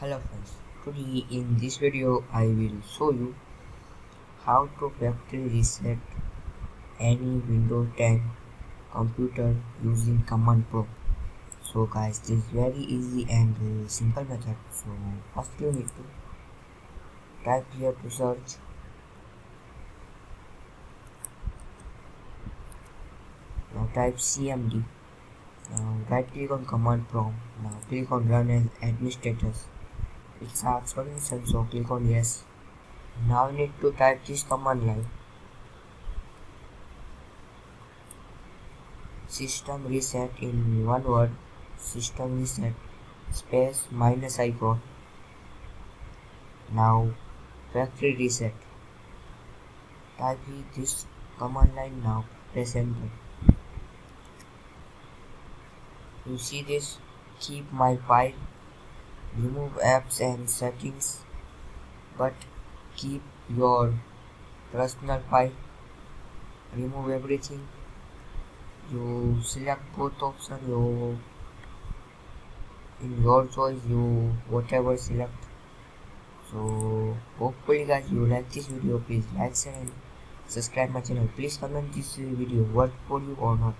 Hello friends, today in this video I will show you how to factory reset any Windows 10 computer using command prompt. So guys, this is very easy and simple method. So first you need to type here to search. Now type CMD. Now right click on command prompt. Now click on run as administrator. It's our solution, so click on yes. Now you need to type this command line. System reset in one word. System reset space minus icon. Now factory reset. Type this command line now. Press enter. You see this? Keep my file. Remove apps and settings, but keep your personal file. Remove everything. You select both options. You in your choice. You whatever select. So hopefully guys you like this video. Please like, share and subscribe my channel. Please comment this video worked for you or not.